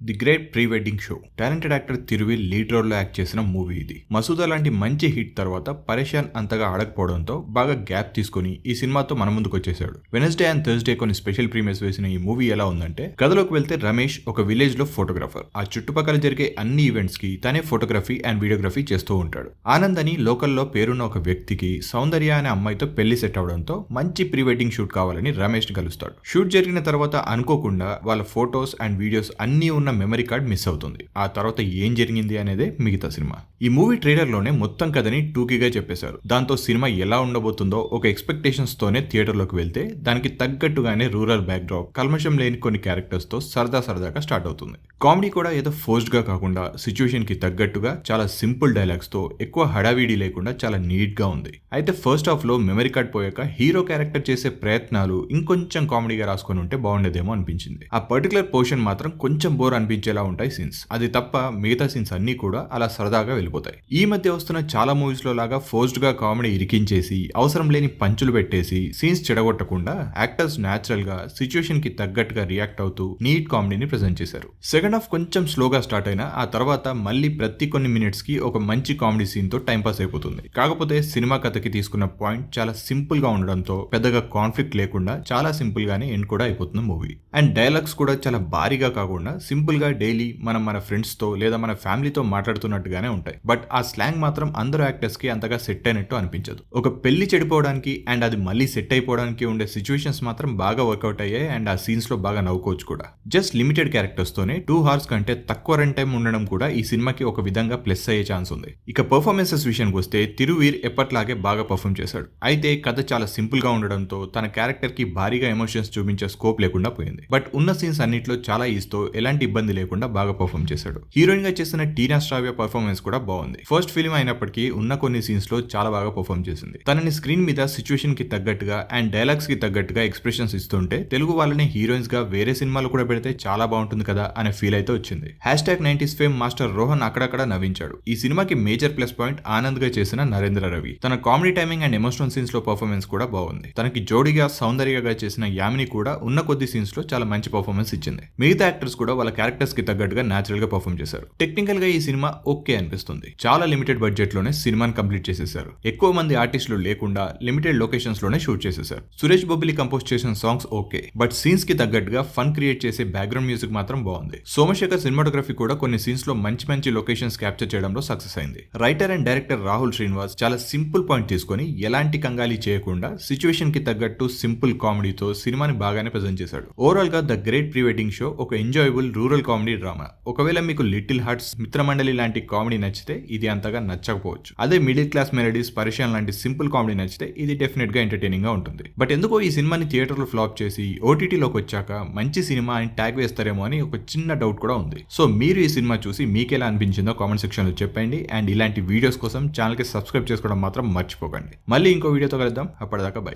The great pre wedding show. Talented actor Thiruveer lead role లో act చేసిన movie ఇది. మసూదా లాంటి మంచి హిట్ తర్వాత పరేషాన్ అంతగా ఆడకపోవడంతో బాగా గ్యాప్ తీసుకుని ఈ సినిమాతో మన ముందుకు వచ్చేసాడు. వెనస్డే అండ్ థర్స్డే కొన్ని స్పెషల్ ప్రీమియర్స్ వేసిన ఈ మూవీ ఎలా ఉందంటే, కథలోకి వెళ్తే రమేష్ ఒక విలేజ్ లో ఫోటోగ్రాఫర్. ఆ చుట్టుపక్కల జరిగే అన్ని ఈవెంట్స్ కి తనే ఫోటోగ్రఫీ అండ్ వీడియోగ్రఫీ చేస్తూ ఉంటాడు. ఆనంద్ అని లోకల్లో పేరున్న ఒక వ్యక్తికి సౌందర్య అనే అమ్మాయితో పెళ్లి సెట్ అవడంతో మంచి ప్రీ వెడ్డింగ్ షూట్ కావాలని రమేష్ ని కలుస్తాడు. షూట్ జరిగిన తర్వాత అనుకోకుండా వాళ్ళ ఫోటోస్ అండ్ వీడియోస్ అన్నీ ఉన్న మెమరీ కార్డ్ మిస్ అవుతుంది. ఆ తర్వాత ఏం జరిగింది అనేదే మిగతా సినిమా. ఈ మూవీ ట్రైలర్ లోనే మొత్తం కథని టూకీగా చెప్పేశారు. దాంతో సినిమా ఎలా ఉండబోతుందో ఒక ఎక్స్పెక్టేషన్స్ తోనే థియేటర్ లోకి వెళ్తే దానికి తగ్గట్టుగానే రూరల్ బ్యాక్డ్రాప్, కల్మషం లేని కొన్ని క్యారెక్టర్స్ తో సరదాగా స్టార్ట్ అవుతుంది. కామెడీ కూడా ఏదో ఫోర్స్డ్ గా కాకుండా సిచ్యువేషన్ కి తగ్గట్టుగా చాలా సింపుల్ డైలాగ్స్ తో ఎక్కువ హడావిడి లేకుండా చాలా నీట్ గా ఉంది. అయితే ఫస్ట్ హాఫ్ లో మెమరీ కార్డ్ పోయాక హీరో క్యారెక్టర్ చేసే ప్రయత్నాలు ఇంకొంచెం కామెడీగా రాసుకొని ఉంటే బాగుండేదేమో అనిపించింది. ఆ పర్టికులర్ పోర్షన్ మాత్రం కొంచెం బోర్ అనిపించేలా ఉంటాయి సీన్స్. అది తప్ప మిగతా సీన్స్ అన్ని కూడా అలా సరదాగా వెళ్ళిపోతాయి. ఈ మధ్య వస్తున్న చాలా మూవీస్ లో లాగా ఫోర్స్డ్ గా కామెడీ ఇరికించేసి అవసరం లేని పంచులు పెట్టేసి సీన్స్ చెడగొట్టకుండా యాక్టర్స్ న్యాచురల్ గా సిచ్యువేషన్ కి తగ్గట్టుగా రియాక్ట్ అవుతూ నీట్ కామెడీని ప్రెజెంట్ చేశారు. సెకండ్ హాఫ్ కొంచెం స్లోగా స్టార్ట్ అయినా ఆ తర్వాత మళ్ళీ ప్రతి కొన్ని మినిట్స్ కి ఒక మంచి కామెడీ సీన్ తో టైం పాస్ అయిపోతుంది. కాకపోతే సినిమా కథకి తీసుకున్న పాయింట్ చాలా సింపుల్ గా ఉండడంతో పెద్దగా కాన్ఫ్లిక్ట్ లేకుండా చాలా సింపుల్ గానే ఎండ్ కూడా అయిపోతుంది మూవీ. అండ్ డైలాగ్స్ కూడా చాలా భారీగా కాకుండా సింపుల్ గా డైలీ మనం మన ఫ్రెండ్స్ తో లేదా మన ఫ్యామిలీతో మాట్లాడుతున్నట్టుగానే ఉంటాయి. బట్ ఆ స్లాంగ్ మాత్రం అందరూ యాక్టర్స్ కి అంతగా సెట్ అయినట్టు అనిపించదు. ఒక పెళ్లి చెడిపోవడానికి అండ్ అది మళ్ళీ సెట్ అయిపోవడానికి ఉండే సిచ్యువేషన్స్ మాత్రం బాగా వర్కౌట్ అయ్యాయి. అండ్ ఆ సీన్స్ లో బాగా నవ్వుకోవచ్చు కూడా. జస్ట్ లిమిటెడ్ క్యారెక్టర్స్ తోనే 2 hours కంటే తక్కువ రన్ టైం ఉండడం కూడా ఈ సినిమాకి ఒక విధంగా ప్లస్ అయ్యే ఛాన్స్ ఉంది. ఇక పర్ఫార్మెన్సెస్ విషయానికి వస్తే తిరువీర్ ఎప్పట్లాగే బాగా పర్ఫార్మ్ చేశాడు. అయితే కథ చాలా సింపుల్ గా ఉండడంతో తన క్యారెక్టర్ కి భారీగా ఎమోషన్స్ చూపించే స్కోప్ లేకుండా పోయింది. బట్ ఉన్న సీన్స్ అన్నిట్లో చాలా ఈస్తో ఎలాంటి ఇబ్బంది లేకుండా బాగా పర్ఫార్మ్ చేశాడు. హీరోయిన్ గా చేసిన టీనా స్ట్రావియా పర్ఫార్మెన్స్ కూడా బాగుంది. ఫస్ట్ ఫిల్మ్ అయినప్పటికీ ఉన్న కొన్ని సీన్స్ లో చాలా బాగా పర్ఫార్మ్ చేసింది. తనని స్క్రీన్ మీద సిచ్యువేషన్ కి తగ్గట్టుగా అండ్ డైలాగ్స్ కి తగ్గట్టుగా ఎక్స్ప్రెషన్స్ ఇస్తుంటే తెలుగు వాళ్ళని హీరోయిన్స్ గా వేరే సినిమాలు కూడా పెడితే చాలా బాగుంటుంది కదా అనే ఫీల్ అయితే వచ్చింది. #90s ఫేమ్ మాస్టర్ రోహన్ అక్కడక్కడ నవ్వించాడు. ఈ సినిమాకి మేజర్ ప్లస్ పాయింట్ ఆనంద్ గా చేసిన నరేంద్ర రవి. తన comedy timing and emotional scenes లో పర్ఫార్మెన్స్ కూడా బాగుంది. తనకి జోడీగా సౌందర్యగా చేసిన యామిని కూడా ఉన్న కొద్ది సీన్స్ లో చాలా మంచి పర్ఫార్మెన్స్ ఇచ్చింది. మిగతా యాక్టర్స్ కూడా వాళ్ళ క్యారెక్టర్స్ కి తగ్గట్టుగా న్యాచురల్ గా పర్ఫార్మ్ చేశారు. టెక్నికల్ గా ఈ సినిమా ఓకే అనిపిస్తుంది. చాలా లిమిటెడ్ బడ్జెట్ లోనే సినిమాని కంప్లీట్ చేసేశారు. ఎక్కువ మంది ఆర్టిస్టులు లేకుండా లిమిటెడ్ లొకేషన్స్ లోనే షూట్ చేసేశారు. సురేష్ బొబ్బిలి కంపోజ్ చేసిన సాంగ్స్ ఓకే, బట్ సీన్స్ కి తగ్గట్టుగా ఫన్ క్రియేట్ చేసే బ్యాక్గ్రౌండ్ మ్యూజిక్ మాత్రం బాగుంది. సోమశేఖర్ సినిమాటోగ్రఫీ కూడా కొన్ని సీన్స్ లో మంచి లొకేషన్స్ క్యాప్చర్ చేయడంలో సక్సెస్ అయింది. Writer and director Rahul Srinivas చాలా సింపుల్ పాయింట్ తీసుకొని ఎలాంటి కంగాలి చేయకుండా సిచ్యువేషన్ కి తగ్గట్టు సింపుల్ కామెడీతో సినిమాని బాగానే ప్రెజెంట్ చేశాడు. ఓవరాల్ గా the great pre wedding show ఒక ఎంజాయబుల్ రూరల్ కామెడీ డ్రామా. ఒకవేళ మీకు లిటిల్ హార్ట్స్, మిత్రమండలి లాంటి కామెడీ నచ్చితే ఇది అంతగా నచ్చకపోవచ్చు. అదే మిడిల్ క్లాస్ మెలడీస్, పరిచయం లాంటి సింపుల్ కామెడీ నచ్చితే ఇది డెఫినెట్ గా ఎంటర్టైనింగ్ గా ఉంటుంది. బట్ ఎందుకో ఈ సినిమాని థియేటర్ లో ఫ్లాప్ చేసి ఓటీటీలోకి వచ్చాక మంచి సినిమా అని ట్యాగ్ వేస్తారేమో అని ఒక చిన్న డౌట్ కూడా ఉంది. సో మీరు ఈ సినిమా చూసి మీకెలా అనిపించిందో కామెంట్ సెక్షన్ లో చెప్పండి. అండ్ ఇలాంటి వీడియోస్ కోసం ఛానల్ కి సబ్స్క్రైబ్ చేసుకోవడం మాత్రం మర్చిపోకండి. మళ్ళీ ఇంకో వీడియోతో కలుద్దాం. అప్పటిదాకా బై.